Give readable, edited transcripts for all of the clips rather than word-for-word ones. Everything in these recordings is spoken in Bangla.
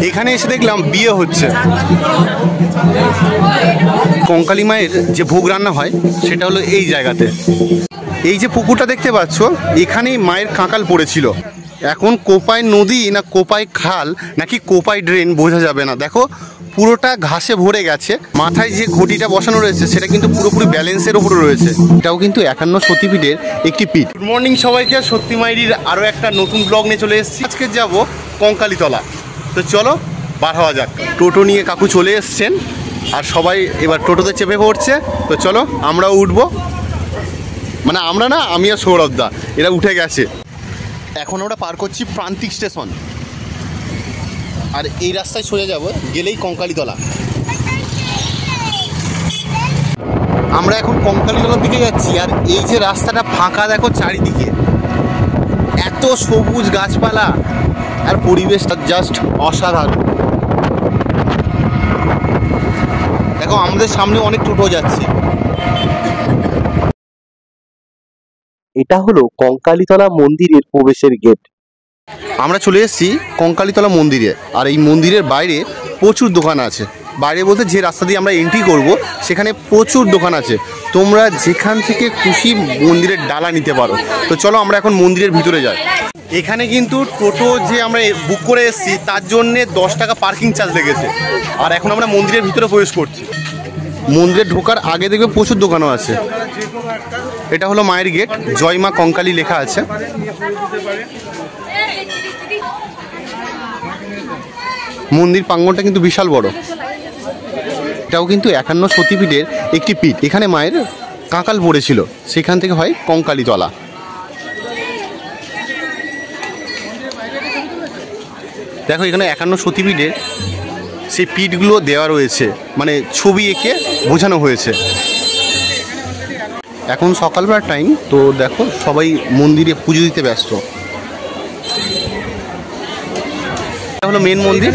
এখানে এসে দেখলাম বিয়ে হচ্ছে। কঙ্কালী মায়ের যে ভোগ রান্না হয় সেটা হলো এই জায়গাতে। এই যে পুকুরটা দেখতে পাচ্ছ, এখানেই মায়ের কাঁকাল পড়েছিল। এখন কোপাই নদী না কোপাই খাল নাকি কোপাই ড্রেন বোঝা যাবে না। দেখো পুরোটা ঘাসে ভরে গেছে। মাথায় যে ঘটিটা বসানো রয়েছে সেটা কিন্তু পুরোপুরি ব্যালেন্সের উপরে রয়েছে। এটাও কিন্তু 51 সতীপীঠের একটি পীঠ। গুড মর্নিং সবাইকে, সত্যি মায়েরির আরও একটা নতুন ব্লগ নিয়ে চলে এসেছি। আজকে যাব কঙ্কালীতলা। তো চলো বার হওয়া যাক। টোটো নিয়ে কাকু চলে এসছেন আর সবাই এবার টোটোতে চেপে পড়ছে। তো চলো আমরাও উঠবো, মানে আমরা না, আমি আর সৌরভদা, এরা উঠে গেছে। এখন আমরা পার করছি প্রান্তিক স্টেশন, আর এই রাস্তায় সোজা যাব, গেলেই কঙ্কালীতলা। আমরা এখন কঙ্কালীতলার দিকে যাচ্ছি। আর এই যে রাস্তাটা ফাঁকা দেখো চারিদিকে, এত সবুজ গাছপালা আর পরিবেশটা জাস্ট অসাধারণ। দেখো আমাদের সামনে অনেক টোটো যাচ্ছে। এটা হলো কঙ্কালীতলা মন্দিরের প্রবেশের গেট। আমরা চলে এসেছি কঙ্কালীতলা মন্দিরে। আর এই মন্দিরের বাইরে প্রচুর দোকান আছে। বাইরে বলতে যে রাস্তা দিয়ে আমরা এন্ট্রি করব সেখানে প্রচুর দোকান আছে। তোমরা যেখান থেকে খুশি মন্দিরের ডালা নিতে পারো। তো চলো আমরা এখন মন্দিরের ভিতরে যাই। এখানে কিন্তু টোটো যে আমরা বুক করে এসেছি তার জন্যে 10 টাকা পার্কিং চার্জ লেগেছে। আর এখন আমরা মন্দিরের ভিতরে প্রবেশ করছি। মন্দিরে ঢোকার আগে দেখবে প্রচুর দোকানও আছে। এটা হলো মায়ের গেট, জয় মা কঙ্কালী লেখা আছে। মন্দির প্রাঙ্গণটা কিন্তু বিশাল বড়। এটাও কিন্তু 51 সতীপীঠের একটি পীঠ। এখানে মায়ের কাঁকাল পড়েছিল, সেখান থেকে হয় কঙ্কালীতলা। দেখো এখানে 51 সতীপীঠের সেই পীঠগুলো দেওয়া রয়েছে, মানে ছবি এঁকে বোঝানো হয়েছে। এখন সকালবেলার টাইম, তো দেখো সবাই মন্দিরে পুজো দিতে ব্যস্ত। এটা হলো মেন মন্দির।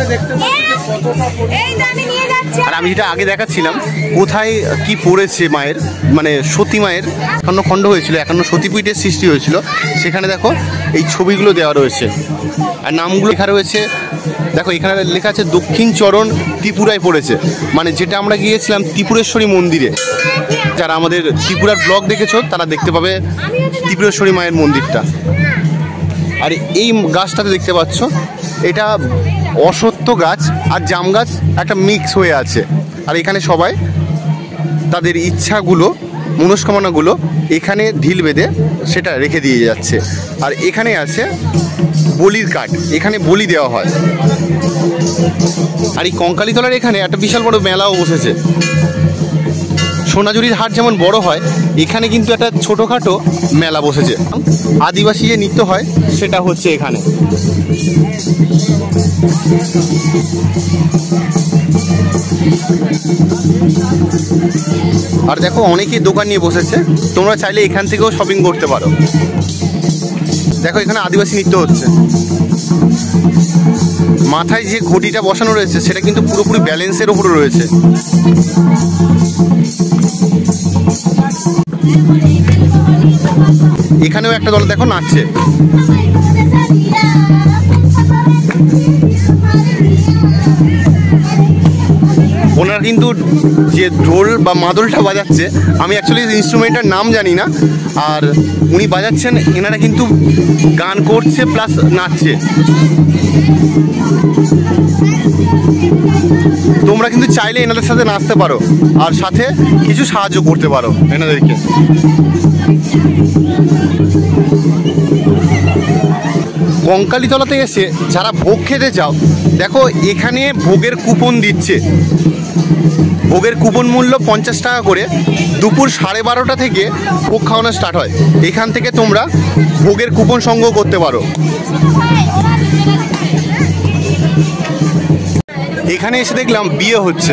আর আমি যেটা আগে দেখাচ্ছিলাম কোথায় কি পড়েছে মায়ের, মানে সতী মায়ের খণ্ড হয়েছিল, 51 সতীপীঠের সৃষ্টি হয়েছিল, সেখানে দেখো এই ছবিগুলো দেওয়া রয়েছে আর নামগুলো লেখা রয়েছে। দেখো এখানে লেখা আছে দক্ষিণ চরণ ত্রিপুরায় পড়েছে, মানে যেটা আমরা গিয়েছিলাম ত্রিপুরেশ্বরী মন্দিরে। যারা আমাদের ত্রিপুরার ব্লগ দেখেছো তারা দেখতে পাবে ত্রিপুরেশ্বরী মায়ের মন্দিরটা। আর এই গাছটাতে দেখতে পাচ্ছ, এটা অশ্বত্থ গাছ আর জাম গাছ একটা মিক্স হয়ে আছে। আর এখানে সবাই তাদের ইচ্ছাগুলো, মনস্কামনাগুলো এখানে ঢিল বেঁধে সেটা রেখে দিয়ে যাচ্ছে। আর এখানে আছে বলির কাঠ, এখানে বলি দেওয়া হয়। আর এই কঙ্কালীতলার এখানে একটা বিশাল বড় মেলাও বসেছে। সোনাঝুরির হাট যেমন বড় হয়, এখানে কিন্তু একটা ছোটোখাটো মেলা বসেছে। আদিবাসী যে নৃত্য হয় সেটা হচ্ছে এখানে। আর দেখো অনেকেই দোকান নিয়ে বসেছে, তোমরা চাইলে এখান থেকেও শপিং করতে পারো। দেখো এখানে আদিবাসী নৃত্য হচ্ছে। মাথায় যে ঘটিটা বসানো রয়েছে সেটা কিন্তু পুরোপুরি ব্যালেন্সের উপরে রয়েছে। এখানেও একটা দল দেখো নাচছে। ওনারা কিন্তু যে ঢোল বা মাদলটা বাজাচ্ছে, আমি অ্যাকচুয়ালি ইনস্ট্রুমেন্টের নাম জানি না, আর উনি বাজাচ্ছেন, এনারা কিন্তু গান করছে প্লাস নাচছে। তোমরা কিন্তু চাইলে এনাদের সাথে নাচতে পারো আর সাথে কিছু সাহায্য করতে পারো এনাদেরকে। কঙ্কালীতলাতে এসে যারা ভোগ খেতে চাও, দেখো এখানে ভোগের কুপন দিচ্ছে। ভোগের কুপন মূল্য 50 টাকা করে। দুপুর 12:30 থেকে ভোগ খাওয়ানো স্টার্ট হয়। এখান থেকে তোমরা ভোগের কুপন সংগ্রহ করতে পারো। এখানে এসে দেখলাম বিয়ে হচ্ছে।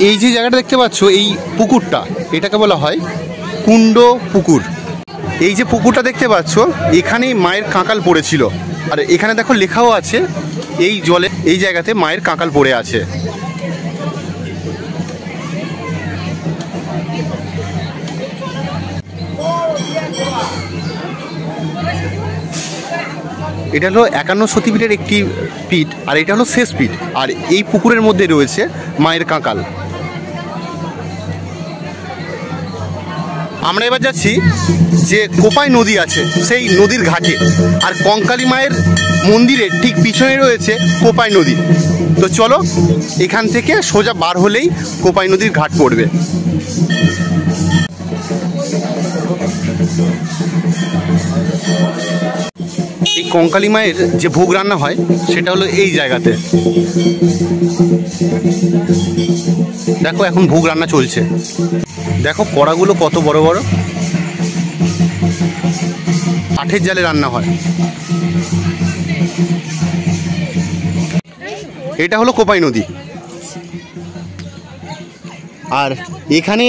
এই যে জায়গাটা দেখতে পাচ্ছ, এই পুকুরটা, এটাকে বলা হয় কুণ্ড পুকুর। এই যে পুকুরটা দেখতে পাচ্ছ, এখানেই মায়ের কাঁকাল পড়েছিল। আর এখানে দেখো লেখাও আছে, এই জলে এই জায়গাতে মায়ের কাঁকাল পড়ে আছে। এটা হলো 51 সতীপীঠের একটি পীঠ, আর এটা হলো শেষ পীঠ। আর এই পুকুরের মধ্যে রয়েছে মায়ের কাঁকাল। আমরা এবার যাচ্ছি যে কোপাই নদী আছে সেই নদীর ঘাটে, আর কঙ্কালী মায়ের মন্দিরের ঠিক পিছনে রয়েছে কোপাই নদী। তো চলো, এখান থেকে সোজা বার হলেই কোপাই নদীর ঘাট পড়বে। এই কঙ্কালী মায়ের যে ভোগ রান্না হয় সেটা হলো এই জায়গাতে। দেখো এখন ভোগ রান্না চলছে। দেখো কড়াগুলো কত বড় বড়, কাঠের জালে রান্না হয়। এটা হলো কোপাই নদী। আর এখানে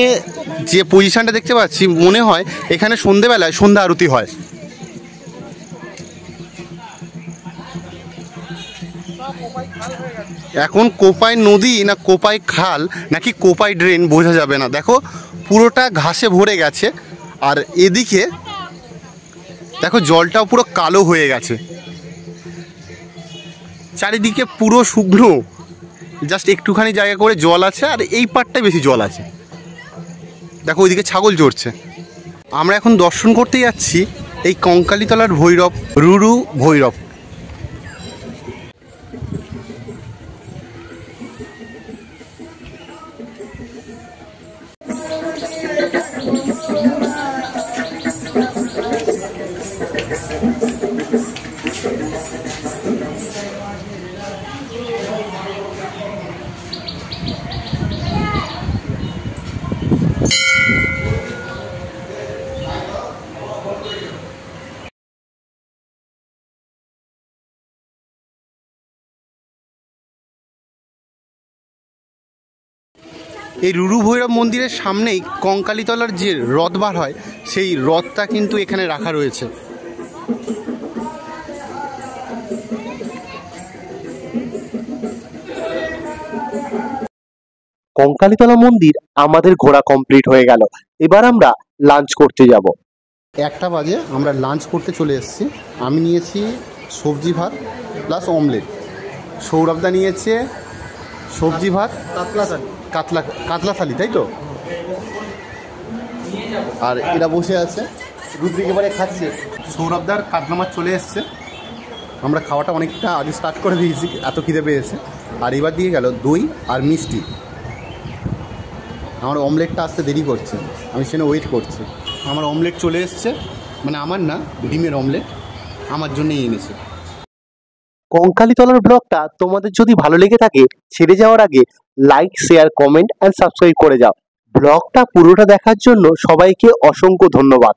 যে পজিশনটা দেখতে পাচ্ছি, মনে হয় এখানে সন্ধেবেলায় সন্ধ্যা আরতি হয়। এখন কোপাই নদী না কোপাই খাল নাকি কোপাই ড্রেন বোঝা যাবে না। দেখো পুরোটা ঘাসে ভরে গেছে, আর এদিকে দেখো জলটাও পুরো কালো হয়ে গেছে। চারিদিকে পুরো শুকনো, জাস্ট একটুখানি জায়গা করে জল আছে, আর এই পাটটায় বেশি জল আছে। দেখো ওইদিকে ছাগল চড়ছে। আমরা এখন দর্শন করতে যাচ্ছি এই কঙ্কালীতলার ভৈরব, রুরু ভৈরব। এই রুরু ভৈরব মন্দিরের সামনেই কঙ্কালীতলার যে রথ বার হয়, সেই রথটা কিন্তু এখানে রাখা রয়েছে। কঙ্কালীতলা মন্দির আমাদের ঘোরা কমপ্লিট হয়ে গেল। এবার আমরা লাঞ্চ করতে যাব। 1টা বাজে, আমরা লাঞ্চ করতে চলে এসেছি। আমি নিয়েছি সবজি ভাত প্লাস অমলেট। সৌরভদা নিয়েছে সবজি ভাত, কাতলা থালি, তাই তো? আর এরা বসে আছে, রুদ্রিক এবারে খাচ্ছে। সৌরভদার কাতলা মাছ চলে এসছে। আমরা খাওয়াটা অনেকটা আগে স্টার্ট করে দিয়েছি, এত খিদে পেয়েছে। আর এবার দিয়ে গেল দই আর মিষ্টি। আমার অমলেটটা আসতে দেরি করছে, আমি সেখানে ওয়েট করছি। আমার অমলেট চলে এসছে, মানে আমার না, ডিমের অমলেট আমার জন্যই এনেছে। কঙ্কালীতলার ব্লগটা তোমাদের যদি ভালো লেগে থাকে, ছেড়ে যাওয়ার আগে like, share, comment and subscribe করে যাও। ব্লগটা পুরোটা দেখার জন্য সবাইকে অসংখ্য ধন্যবাদ।